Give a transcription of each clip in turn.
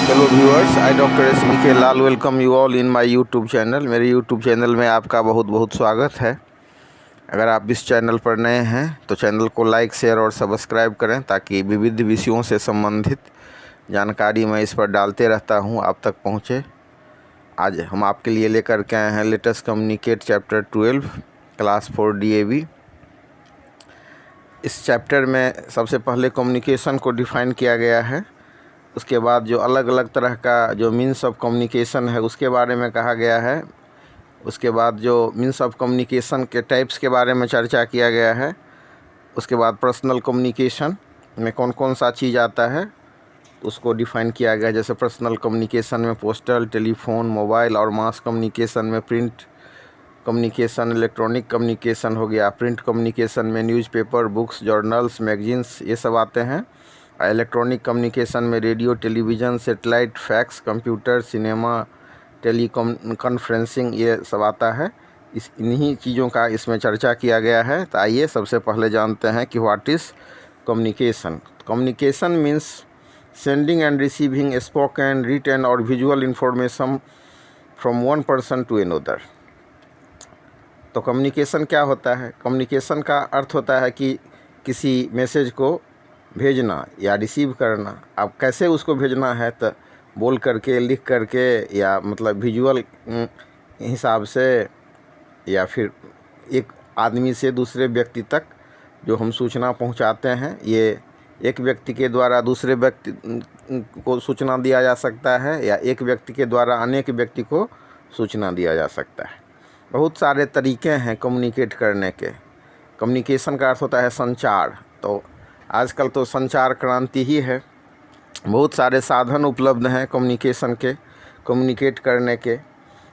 Hello viewers, I doctor SBK Lal welcome you all in my YouTube channel. मेरे YouTube channel में आपका बहुत बहुत स्वागत है। अगर आप इस चैनल पर नए हैं तो चैनल को लाइक, शेयर और सब्सक्राइब करें ताकि विविध विषयों से संबंधित जानकारी मैं इस पर डालते रहता हूं, आप तक पहुंचे। आज हम आपके लिए लेकर के आए हैं latest communicate chapter 12 class 4 DAV। इस चैप्टर में सबसे पहले कम्युनिकेशन को डिफ़ाइन किया गया है। उसके बाद जो अलग अलग तरह का जो मीन्स ऑफ कम्युनिकेशन है उसके बारे में कहा गया है। उसके बाद जो मीन्स ऑफ कम्युनिकेशन के टाइप्स के बारे में चर्चा किया गया है। उसके बाद पर्सनल कम्युनिकेशन में कौन कौन सा चीज़ आता है उसको डिफ़ाइन किया गया। जैसे पर्सनल कम्युनिकेशन में पोस्टल, टेलीफोन, मोबाइल, और मास कम्युनिकेशन में प्रिंट कम्युनिकेशन, इलेक्ट्रॉनिक कम्युनिकेशन हो गया। प्रिंट कम्युनिकेशन में न्यूज़पेपर, बुक्स, जर्नल्स, मैगजीन्स ये सब आते हैं। इलेक्ट्रॉनिक कम्युनिकेशन में radio, television, satellite, fax, computer, cinema, conferencing ये सब आता है। इन्हीं चीज़ों का इसमें चर्चा किया गया है। तो आइए सबसे पहले जानते हैं कि what is communication. Communication means sending and receiving spoken, written और visual information from one person to another. तो कम्युनिकेशन क्या होता है? कम्युनिकेशन का अर्थ होता है कि किसी मैसेज को भेजना या रिसीव करना। अब कैसे उसको भेजना है, तो बोल करके, लिख करके, या मतलब विजुअल हिसाब से, या फिर एक आदमी से दूसरे व्यक्ति तक जो हम सूचना पहुंचाते हैं, ये एक व्यक्ति के द्वारा दूसरे व्यक्ति को सूचना दिया जा सकता है, या एक व्यक्ति के द्वारा अनेक व्यक्ति को सूचना दिया जा सकता है। बहुत सारे तरीके हैं कम्युनिकेट करने के। कम्युनिकेशन का अर्थ होता है संचार। तो आजकल तो संचार क्रांति ही है। बहुत सारे साधन उपलब्ध हैं कम्युनिकेशन के, कम्युनिकेट करने के।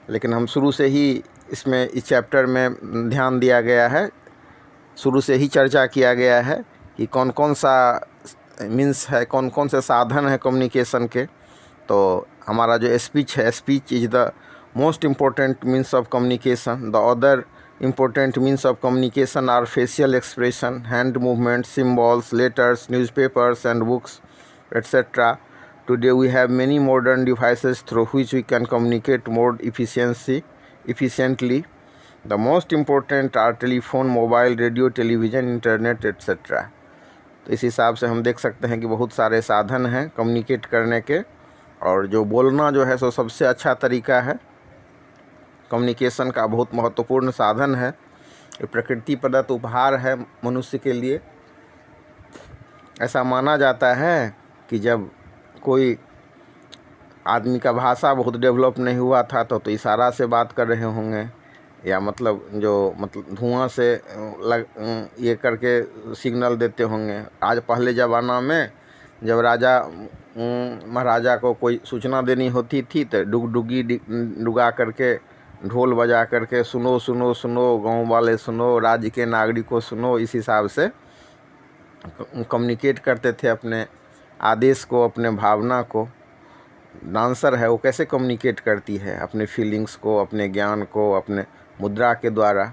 लेकिन हम शुरू से ही इसमें इस चैप्टर में ध्यान दिया गया है, शुरू से ही चर्चा किया गया है कि कौन कौन सा मीन्स है, कौन कौन से साधन है कम्युनिकेशन के। तो हमारा जो स्पीच है, speech is the most important means of communication. The other important means of communication are facial expression, hand movement, symbols, letters, newspapers and books, etc. Today we have many modern devices through which we can communicate more efficiently. The most important are telephone, mobile, radio, television, internet, etc. तो इस हिसाब से हम देख सकते हैं कि बहुत सारे साधन हैं कम्युनिकेट करने के, और जो बोलना जो है सो सबसे अच्छा तरीका है। कम्युनिकेशन का बहुत महत्वपूर्ण साधन है। ये प्रकृति प्रदत्त उपहार है मनुष्य के लिए। ऐसा माना जाता है कि जब कोई आदमी का भाषा बहुत डेवलप नहीं हुआ था तो इशारा से बात कर रहे होंगे, या मतलब धुआं से ये करके सिग्नल देते होंगे। आज पहले ज़माना में जब राजा महाराजा को कोई सूचना देनी होती थी तो डुगडुगी डुगा करके, ढोल बजा करके, सुनो सुनो सुनो गांव वाले सुनो, राज्य के नागरिकों सुनो, इस हिसाब से कम्युनिकेट करते थे अपने आदेश को, अपने भावना को। डांसर है वो कैसे कम्युनिकेट करती है? अपने फीलिंग्स को, अपने ज्ञान को, अपने मुद्रा के द्वारा।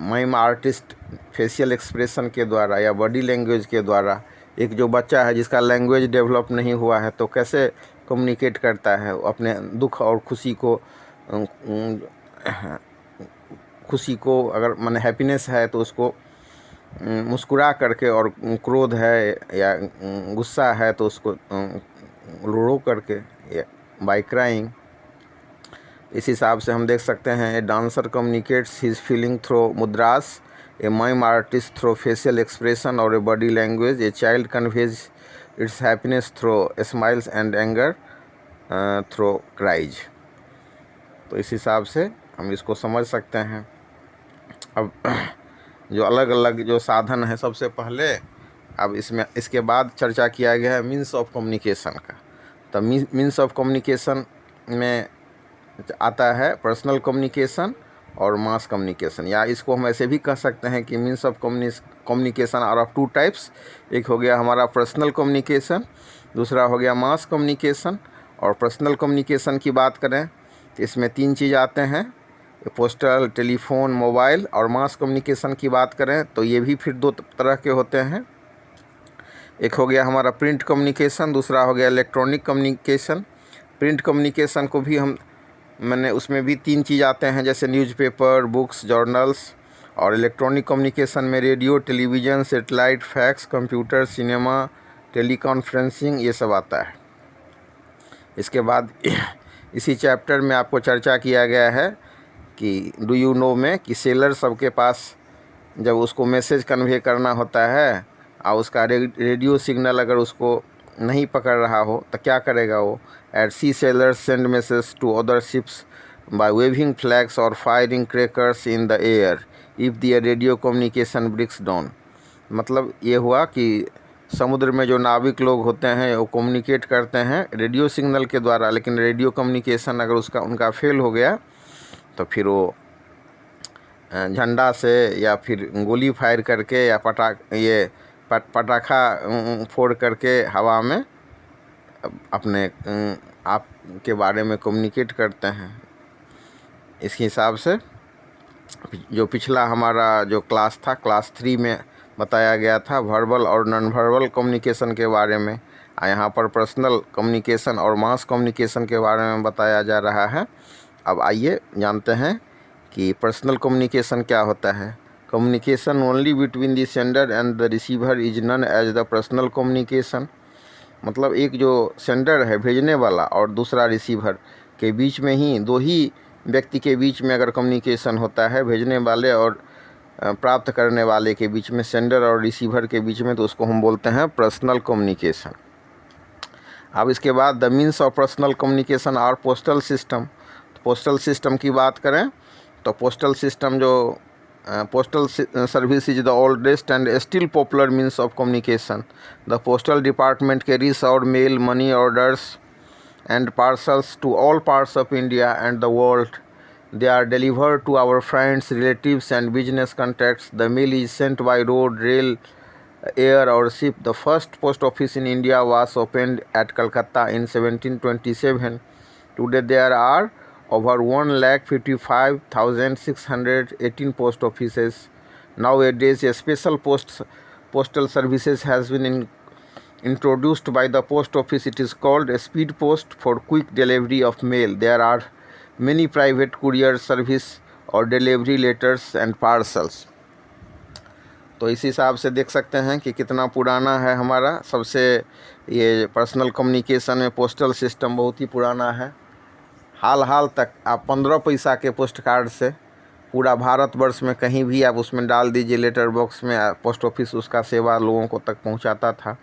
माइम आर्टिस्ट फेशियल एक्सप्रेशन के द्वारा या बॉडी लैंग्वेज के द्वारा। एक जो बच्चा है जिसका लैंग्वेज डेवलप नहीं हुआ है तो कैसे कम्युनिकेट करता है? अपने दुख और खुशी को अगर माने हैप्पीनेस है तो उसको मुस्कुरा करके, और क्रोध है या गुस्सा है तो उसको रो करके, या बाय क्राइंग। इस हिसाब से हम देख सकते हैं a dancer communicates his feeling through mudras, a mime artist through facial expression और a body language, a child conveys its happiness through smiles and anger through cries. तो इस हिसाब से हम इसको समझ सकते हैं। अब जो अलग अलग जो साधन है, सबसे पहले अब इसके बाद चर्चा किया गया है मीन्स ऑफ कम्युनिकेशन का। तो मीन्स ऑफ कम्युनिकेशन में आता है पर्सनल कम्युनिकेशन और मास कम्युनिकेशन, या इसको हम ऐसे भी कह सकते हैं कि means of communication are of two types. एक हो गया हमारा पर्सनल कम्युनिकेशन, दूसरा हो गया मास कम्युनिकेशन। और पर्सनल कम्युनिकेशन की बात करें तो इसमें 3 चीज़ आते हैं, पोस्टल, टेलीफोन, मोबाइल। और मास कम्युनिकेशन की बात करें तो ये भी फिर 2 तरह के होते हैं। एक हो गया हमारा प्रिंट कम्युनिकेशन, दूसरा हो गया इलेक्ट्रॉनिक कम्युनिकेशन। प्रिंट कम्युनिकेशन को भी मैंने उसमें भी 3 चीज़ आते हैं, जैसे न्यूज़पेपर, बुक्स, जर्नल्स। और इलेक्ट्रॉनिक कम्युनिकेशन में radio, television, satellite, fax, computer, cinema, teleconferencing, ये सब आता है। इसके बाद इसी चैप्टर में आपको चर्चा किया गया है कि डू यू नो में कि सेलर सबके पास जब उसको मैसेज कन्वे करना होता है और उसका रेडियो सिग्नल अगर उसको नहीं पकड़ रहा हो तो क्या करेगा वो? At sea sailors send message to other ships by waving flags और firing crackers in the air if the radio communication breaks down. मतलब ये हुआ कि समुद्र में जो नाविक लोग होते हैं वो कम्युनिकेट करते हैं रेडियो सिग्नल के द्वारा, लेकिन रेडियो कम्युनिकेशन अगर उनका फेल हो गया तो फिर वो झंडा से या फिर गोली फायर करके या पटाखा फोड़ करके हवा में अपने आप के बारे में कम्युनिकेट करते हैं। इस हिसाब से जो पिछला हमारा जो क्लास था, क्लास 3 में बताया गया था वर्बल और नॉन वर्बल कम्युनिकेशन के बारे में। यहाँ पर पर्सनल कम्युनिकेशन और मास कम्युनिकेशन के बारे में बताया जा रहा है। अब आइए जानते हैं कि पर्सनल कम्युनिकेशन क्या होता है। Communication only between the sender and the receiver is known as the personal communication. मतलब एक जो सेंडर है भेजने वाला और दूसरा रिसीवर के बीच में ही, दो ही व्यक्ति के बीच में अगर कम्युनिकेशन होता है, भेजने वाले और प्राप्त करने वाले के बीच में, सेंडर और रिसीवर के बीच में, तो उसको हम बोलते हैं पर्सनल कम्युनिकेशन। अब इसके बाद the means of personal communication are postal system. Postal system की बात करें तो पोस्टल सिस्टम जो postal service is the oldest and still popular means of communication. The postal department carries out mail, money orders and parcels to all parts of India and the world. They are delivered to our friends, relatives and business contacts. The mail is sent by road, rail, air or ship. The first post office in India was opened at Calcutta in 1727. Today there are over 1,55,618 post offices. Nowadays, a special postal services has been introduced by the post office. It is called a speed post for quick delivery of mail. There are many private courier service और delivery letters and parcels. तो इस हिसाब से देख सकते हैं कि कितना पुराना है हमारा। सबसे ये पर्सनल कम्युनिकेशन में पोस्टल सिस्टम बहुत ही पुराना है। हाल तक आप 15 पैसा के पोस्ट कार्ड से पूरा भारतवर्ष में कहीं भी आप उसमें डाल दीजिए, लेटर बॉक्स में पोस्ट ऑफिस उसका सेवा लोगों को तक पहुंचाता था।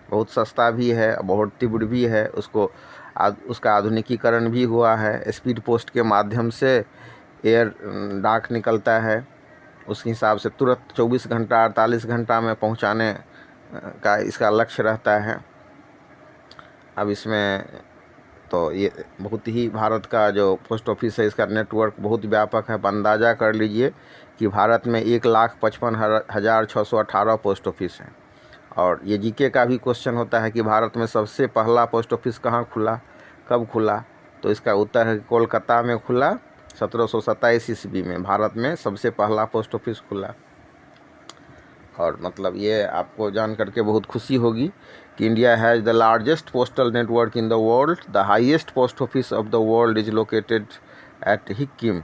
बहुत सस्ता भी है, बहुत तीव्र भी है। उसका आधुनिकीकरण भी हुआ है। स्पीड पोस्ट के माध्यम से एयर डाक निकलता है, उस हिसाब से तुरंत 24 घंटा 48 घंटा में पहुंचाने का इसका लक्ष्य रहता है। अब इसमें तो ये बहुत ही भारत का जो पोस्ट ऑफिस है इसका नेटवर्क बहुत व्यापक है। आप अंदाज़ा कर लीजिए कि भारत में 1,55,618 पोस्ट ऑफिस हैं। और ये जीके का भी क्वेश्चन होता है कि भारत में सबसे पहला पोस्ट ऑफिस कहाँ खुला, कब खुला? तो इसका उत्तर है कि कोलकाता में खुला 1727 ईस्वी में भारत में सबसे पहला पोस्ट ऑफिस खुला। और मतलब ये आपको जान करके बहुत खुशी होगी कि India has the largest postal network in the world. The highest post office of the world is located at Hikkim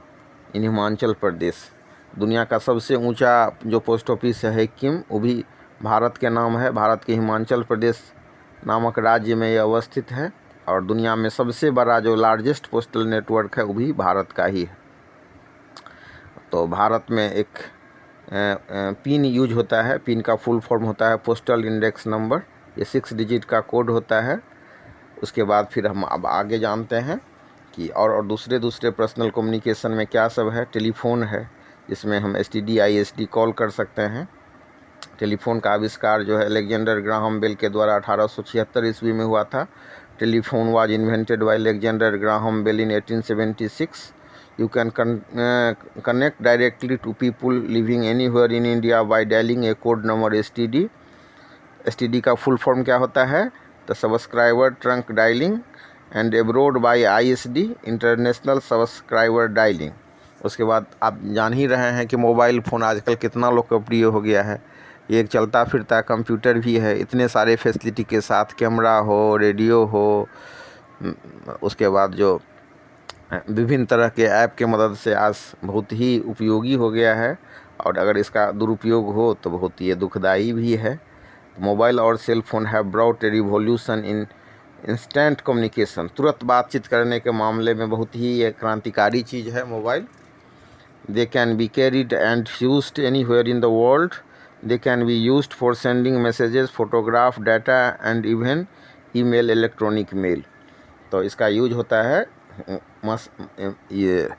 in Himachal Pradesh. दुनिया का सबसे ऊंचा जो पोस्ट ऑफिस है हिक्किम, वो भी भारत के नाम है। भारत के हिमाचल प्रदेश नामक राज्य में ये अवस्थित है। और दुनिया में सबसे बड़ा जो लार्जेस्ट पोस्टल नेटवर्क है वो भी भारत का ही है। तो भारत में एक पिन यूज होता है। पिन का फुल फॉर्म होता है पोस्टल इंडेक्स नंबर। ये 6 डिजिट का कोड होता है। उसके बाद फिर हम अब आगे जानते हैं कि और दूसरे पर्सनल कम्युनिकेशन में क्या सब है। टेलीफोन है, जिसमें हम STD ISD कॉल कर सकते हैं। टेलीफोन का आविष्कार जो है अलेक्जेंडर ग्राहम बेल के द्वारा 1876 ईस्वी में हुआ था। Telephone was invented by Alexander Graham Bell in 1876. You can connect directly to people living anywhere in India by dialing a code number STD. STD का फुल फॉर्म क्या होता है? तो subscriber trunk dialling and abroad by ISD international subscriber dialling. उसके बाद आप जान ही रहे हैं कि मोबाइल फ़ोन आजकल कितना लोकप्रिय हो गया है। ये एक चलता फिरता कंप्यूटर भी है, इतने सारे फैसिलिटी के साथ, कैमरा हो, रेडियो हो, उसके बाद जो विभिन्न तरह के ऐप के मदद से आज बहुत ही उपयोगी हो गया है। और अगर इसका दुरुपयोग हो तो बहुत ये दुखदाई भी है। मोबाइल और cell phone have brought a revolution in instant communication. तुरंत बातचीत करने के मामले में बहुत ही एक क्रांतिकारी चीज़ है mobile. They can be carried and used anywhere in the world. They can be used for sending messages, photograph, data and even email, electronic mail. तो इसका यूज होता है ये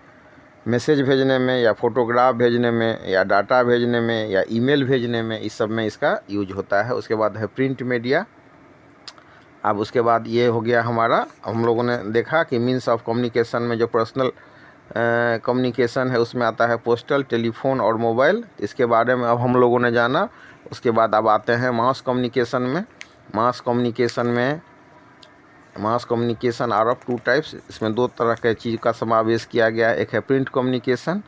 मैसेज भेजने में, या फोटोग्राफ भेजने में, या डाटा भेजने में, या ईमेल भेजने में, इस सब में इसका यूज होता है। उसके बाद है प्रिंट मीडिया। अब उसके बाद ये हो गया हमारा, हम लोगों ने देखा कि मीन्स ऑफ कम्युनिकेशन में जो पर्सनल कम्युनिकेशन है उसमें आता है पोस्टल, टेलीफोन और मोबाइल। इसके बारे में अब हम लोगों ने जाना। उसके बाद अब आते हैं मास कम्युनिकेशन में। Mass communication are of two types. इसमें दो तरह के चीज़ का समावेश किया गया है, एक है प्रिंट कम्युनिकेशन,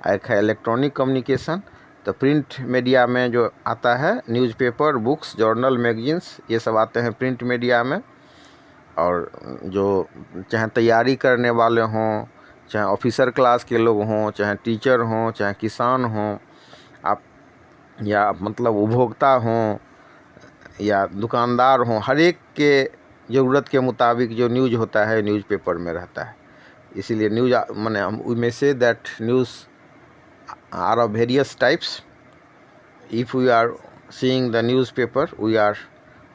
एक है इलेक्ट्रॉनिक कम्युनिकेशन। तो प्रिंट मीडिया में जो आता है न्यूज़पेपर, बुक्स, जर्नल, मैगजीन्स, ये सब आते हैं प्रिंट मीडिया में। और जो चाहे तैयारी करने वाले हों, चाहे ऑफिसर क्लास के लोग हों, चाहे टीचर हों, चाहे किसान हों, आप या मतलब उपभोक्ता हों या दुकानदार हों, हर एक के ज़रूरत के मुताबिक जो न्यूज़ होता है न्यूज़पेपर में रहता है। इसीलिए न्यूज़ माने हम we may say that news are of various types. If we are seeing the newspaper, we are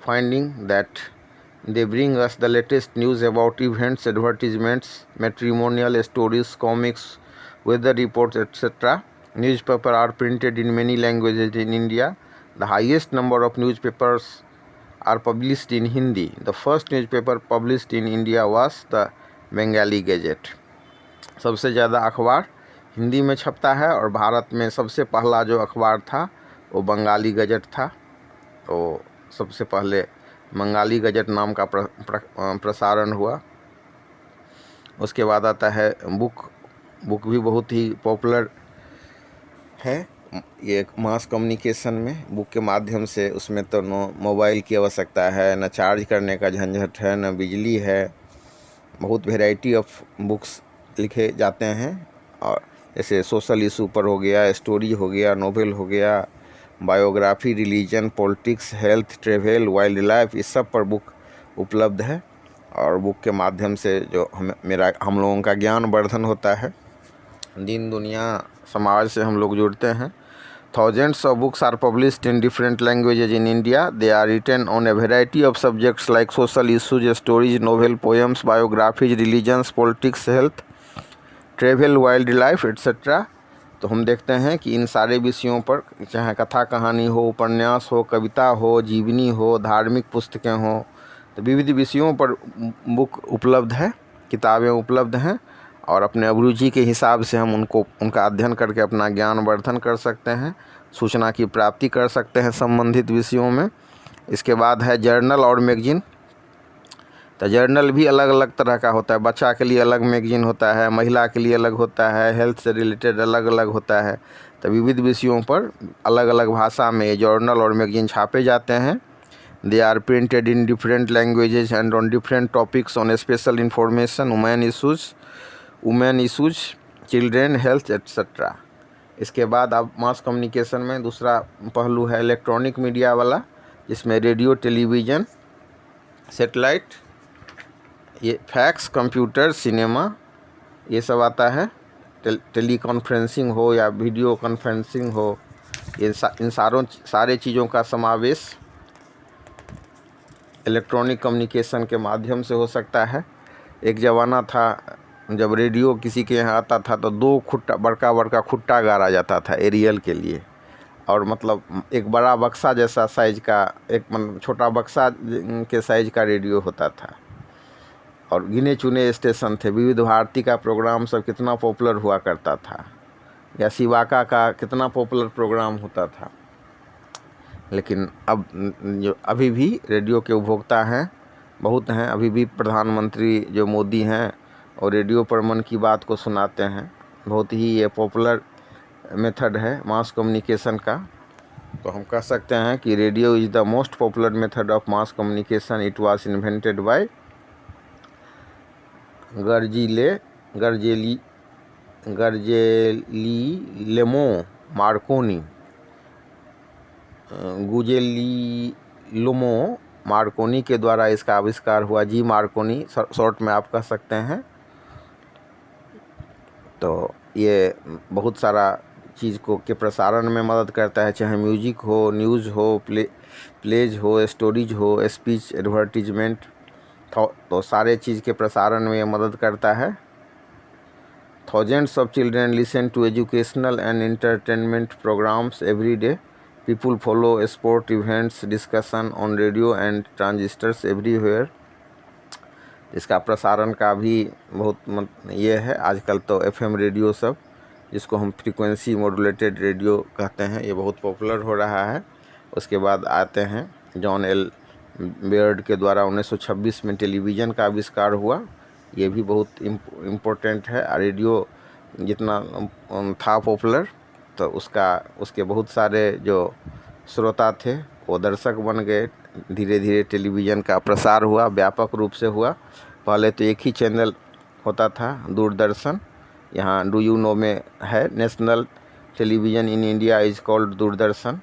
finding that they bring us the latest news about events, advertisements, matrimonial stories, comics, weather reports, etc. Newspapers are printed in many languages in India. The highest number of newspapers are published in Hindi. The first newspaper published in India was the Bengali Gazette. सबसे ज़्यादा अखबार हिंदी में छपता है, और भारत में सबसे पहला जो अखबार था वो बंगाली गजट था। तो सबसे पहले बंगाली गजट नाम का प्रसारण हुआ। उसके बाद आता है बुक भी बहुत ही पॉपुलर है। ये मास कम्युनिकेशन में बुक के माध्यम से, उसमें तो नो मोबाइल की आवश्यकता है, न चार्ज करने का झंझट है, न बिजली है। बहुत वेराइटी ऑफ बुक्स लिखे जाते हैं। और जैसे सोशल इशू पर हो गया, स्टोरी हो गया, नोवेल हो गया, biography, religion, politics, health, travel, wild life, इस सब पर बुक उपलब्ध है। और बुक के माध्यम से जो हम लोगों का ज्ञान वर्धन होता है, दीन दुनिया समाज से हम लोग जुड़ते हैं। Thousands of books are published in different languages in India. They are written on a variety of subjects like social issues, stories, novel, poems, biographies, religions, politics, health, travel, wildlife, etc. तो हम देखते हैं कि इन सारे विषयों पर, चाहे कथा कहानी हो, उपन्यास हो, कविता हो, जीवनी हो, धार्मिक पुस्तकें हों, तो विविध विषयों पर बुक उपलब्ध है, किताबें उपलब्ध हैं। और अपने अभिरुचि के हिसाब से हम उनका अध्ययन करके अपना ज्ञान वर्धन कर सकते हैं, सूचना की प्राप्ति कर सकते हैं संबंधित विषयों में। इसके बाद है जर्नल और मैगजीन। तो जर्नल भी अलग अलग तरह का होता है। बच्चा के लिए अलग मैगजीन होता है, महिला के लिए अलग होता है, हेल्थ से रिलेटेड अलग अलग होता है। तो विविध विषयों पर अलग अलग भाषा में जर्नल और मैगजीन छापे जाते हैं। They are printed in different languages and on different topics on special information, women issues, children health, etcetera. इसके बाद अब मास कम्युनिकेशन में दूसरा पहलू है इलेक्ट्रॉनिक मीडिया वाला, जिसमें रेडियो, टेलीविज़न, सेटेलाइट, ये फैक्स, कंप्यूटर, सिनेमा, ये सब आता है। टेली कॉन्फ्रेंसिंग हो या वीडियो कॉन्फ्रेंसिंग हो, इन सारे चीज़ों का समावेश इलेक्ट्रॉनिक कम्युनिकेशन के माध्यम से हो सकता है। एक ज़माना था जब रेडियो किसी के यहाँ आता था तो दो बड़का खुट्टा गाड़ा जाता था एरियल के लिए, और मतलब एक बड़ा बक्सा जैसा साइज का, एक छोटा बक्सा के साइज का रेडियो होता था। और गिने चुने स्टेशन थे। विविध भारती का प्रोग्राम सब कितना पॉपुलर हुआ करता था, या शिवाका का कितना पॉपुलर प्रोग्राम होता था। लेकिन अब जो अभी भी रेडियो के उपभोक्ता हैं बहुत हैं। अभी भी प्रधानमंत्री जो मोदी हैं और रेडियो पर मन की बात को सुनाते हैं। बहुत ही ये पॉपुलर मेथड है मास कम्युनिकेशन का। तो हम कह सकते हैं कि radio is the most popular method of mass communication. It was invented by Guglielmo Marconi. Guglielmo Marconi के द्वारा इसका आविष्कार हुआ. जी मार्कोनी शॉर्ट में आप कह सकते हैं. तो ये बहुत सारा चीज़ को के प्रसारण में मदद करता है, चाहे म्यूजिक हो, न्यूज़ हो, प्लेज हो, स्टोरीज हो, स्पीच, एडवर्टीजमेंट, तो सारे चीज़ के प्रसारण में ये मदद करता है. Thousands of children listen to educational and entertainment programmes every day. People follow sport events discussion on radio and transistors everywhere. इसका प्रसारण का भी बहुत ये है. आजकल तो एफएम रेडियो सब, जिसको हम फ्रीक्वेंसी मॉड्यूलेटेड रेडियो कहते हैं, ये बहुत पॉपुलर हो रहा है. उसके बाद आते हैं जॉन एल बेयर्ड के द्वारा 1926 में टेलीविज़न का आविष्कार हुआ. ये भी बहुत इम्पोर्टेंट है. रेडियो जितना था पॉपुलर, तो उसके बहुत सारे जो श्रोता थे वो दर्शक बन गए. धीरे धीरे टेलीविज़न का प्रसार हुआ, व्यापक रूप से हुआ. पहले तो एक ही चैनल होता था, दूरदर्शन. यहाँ डू यू नो में है, national television in India is called Doordarshan.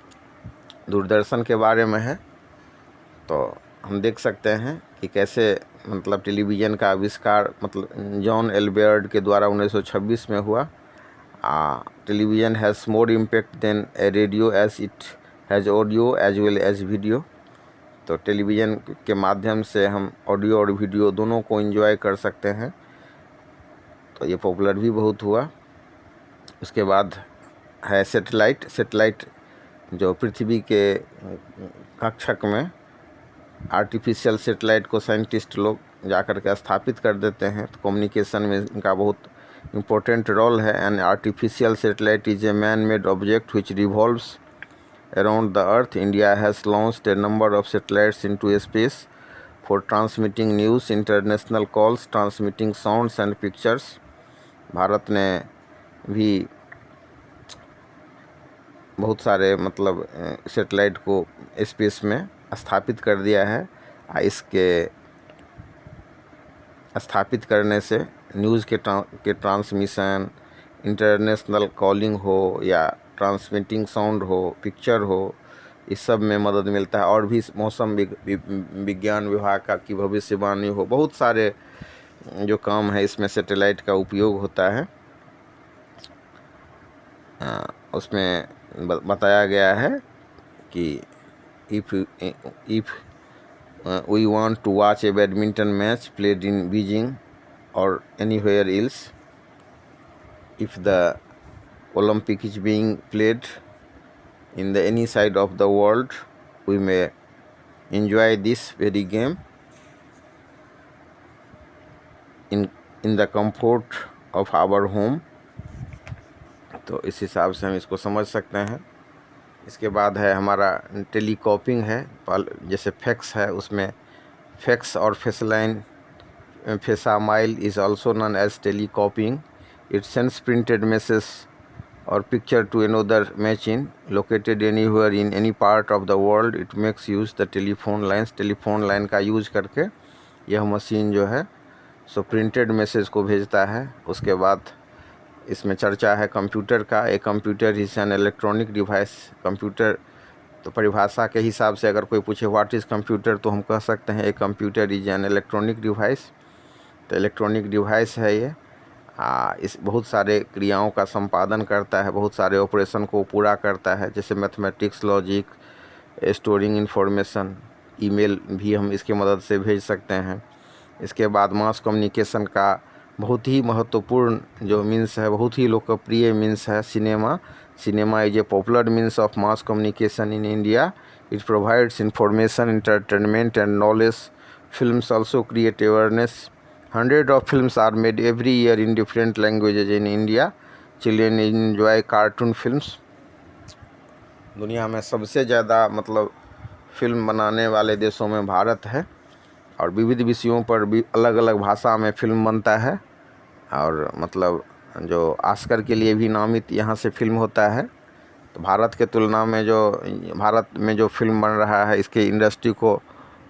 Doordarshan के बारे में है. तो हम देख सकते हैं कि कैसे मतलब टेलीविज़न का आविष्कार मतलब जॉन एल बेयर्ड के द्वारा 1926 में हुआ. Television has more impact than a radio as it has audio as well as video. तो टेलीविज़न के माध्यम से हम ऑडियो और वीडियो दोनों को एंजॉय कर सकते हैं. तो ये पॉपुलर भी बहुत हुआ. उसके बाद है सेटेलाइट जो पृथ्वी के कक्षक में आर्टिफिशियल सेटेलाइट को साइंटिस्ट लोग जाकर के स्थापित कर देते हैं. तो कम्युनिकेशन में इनका बहुत इम्पोर्टेंट रोल है. An artificial satellite is a man made object which revolves around the earth. India has launched a number of satellites into space for transmitting news, international calls, transmitting sounds and pictures. Bharat ने भी बहुत सारे मतलब satellite को space में स्थापित कर दिया है. इसके स्थापित करने से न्यूज़ के ट्रांसमिशन, इंटरनेशनल कॉलिंग हो या ट्रांसमिटिंग साउंड हो, पिक्चर हो, इस सब में मदद मिलता है. और भी मौसम विज्ञान विभाग की भविष्यवाणी हो, बहुत सारे जो काम है इसमें सेटेलाइट का उपयोग होता है. उसमें बताया गया है कि if we want to watch a badminton match played in Beijing और anywhere else, if the Olympic is being played in the any side of the world, we may enjoy this very game in the comfort of our home. तो इस हिसाब से हम इसको समझ सकते हैं. इसके बाद है हमारा टेलीकॉपिंग है. जैसे फैक्स है, उसमें फैक्स और facsimile is also known as telecopying. It sends printed message or picture to another machine located anywhere in any part of the world. It makes use the telephone lines. Telephone line का use करके यह machine जो है सो printed message को भेजता है. उसके बाद इसमें चर्चा है कंप्यूटर का. एक computer is an electronic device. Computer तो परिभाषा के हिसाब से अगर कोई पूछे व्हाट इज़ कंप्यूटर, तो हम कह सकते हैं एक computer is an electronic device. तो इलेक्ट्रॉनिक डिवाइस है ये. इस बहुत सारे क्रियाओं का संपादन करता है, बहुत सारे ऑपरेशन को पूरा करता है, जैसे mathematics, logic, storing information. Email भी हम इसके मदद से भेज सकते हैं. इसके बाद मास कम्युनिकेशन का बहुत ही महत्वपूर्ण जो मीन्स है, बहुत ही लोकप्रिय मीन्स है cinema. Cinema is a popular means of mass communication in India. It provides information, entertainment and knowledge. Films also create awareness. Hundreds of films are made every year in different languages in India. Children enjoy cartoon films. दुनिया में सबसे ज़्यादा मतलब film बनाने वाले देशों में भारत है. और विविध विषयों पर भी अलग अलग भाषा में फिल्म बनता है. और मतलब जो ऑस्कर के लिए भी नामित यहाँ से फिल्म होता है. तो भारत के तुलना में जो भारत में जो फिल्म बन रहा है इसके इंडस्ट्री को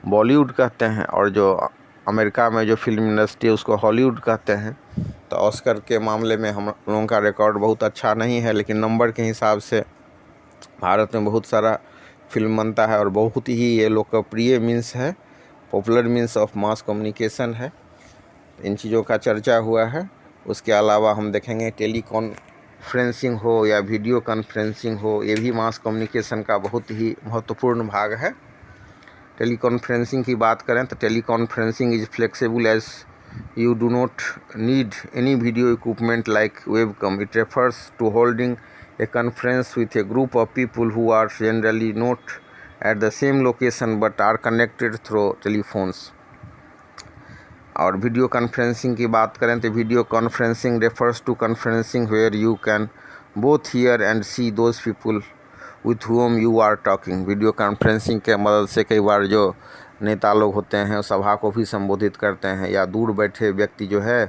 बॉलीवुड कहते हैं, और जो अमेरिका में जो फिल्म इंडस्ट्री है उसको हॉलीवुड कहते हैं। तो ऑस्कर के मामले में हम लोगों का रिकॉर्ड बहुत अच्छा नहीं है, लेकिन नंबर के हिसाब से भारत में बहुत सारा फिल्म बनता है और बहुत ही ये लोकप्रिय मीन्स है, popular means of mass communication है। इन चीज़ों का चर्चा हुआ है। उसके अलावा हम देखेंगे टेलीकॉन्फ्रेंसिंग हो या वीडियो कॉन्फ्रेंसिंग हो, ये भी मास कम्युनिकेशन का बहुत ही महत्वपूर्ण भाग है। टेलीकॉन्फ्रेंसिंग की बात करें तो teleconferencing is flexible as you do not need any video equipment like webcam. It refers to holding a conference with a group of people who are generally not at the same location but are connected through telephones. और video conferencing की बात करें तो video conferencing refers to conferencing where you can both hear and see those people with whom you are talking. Video conferencing के मदद से कई बार जो नेता लोग होते हैं सभा को भी संबोधित करते हैं, या दूर बैठे व्यक्ति जो है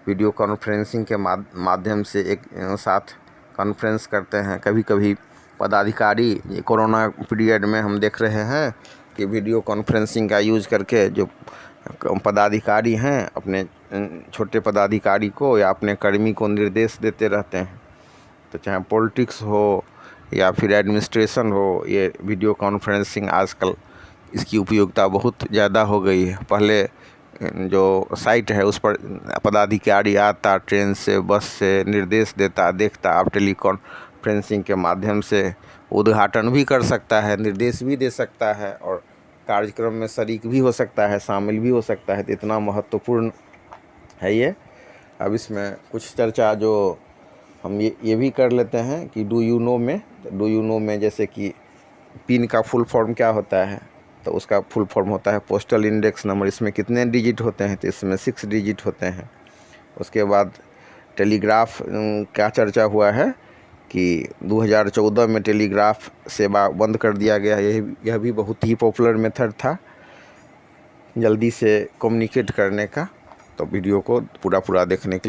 वीडियो कॉन्फ्रेंसिंग के माध्यम से एक साथ कॉन्फ्रेंस करते हैं। कभी कभी पदाधिकारी, कोरोना पीरियड में हम देख रहे हैं कि वीडियो कॉन्फ्रेंसिंग का यूज़ करके जो पदाधिकारी हैं अपने छोटे पदाधिकारी को या अपने कर्मी को निर्देश देते रहते हैं। तो चाहे पॉलिटिक्स हो या फिर एडमिनिस्ट्रेशन हो, ये वीडियो कॉन्फ्रेंसिंग आजकल इसकी उपयोगिता बहुत ज़्यादा हो गई है। पहले जो साइट है उस पर पदाधिकारी आता, ट्रेन से बस से निर्देश देता, देखता। अब टेलीकॉन्फ्रेंसिंग के माध्यम से उद्घाटन भी कर सकता है, निर्देश भी दे सकता है और कार्यक्रम में शरीक भी हो सकता है, शामिल भी हो सकता है। तो इतना महत्वपूर्ण है ये। अब इसमें कुछ चर्चा जो हम ये भी कर लेते हैं कि डू यू नो में जैसे कि पिन का फुल फॉर्म क्या होता है, तो उसका फुल फॉर्म होता है पोस्टल इंडेक्स नंबर। इसमें कितने डिजिट होते हैं, तो इसमें 6 डिजिट होते हैं। उसके बाद टेलीग्राफ का चर्चा हुआ है कि 2014 में टेलीग्राफ सेवा बंद कर दिया गया। यह भी बहुत ही पॉपुलर मेथड था जल्दी से कम्युनिकेट करने का। तो वीडियो को पूरा देखने के लिए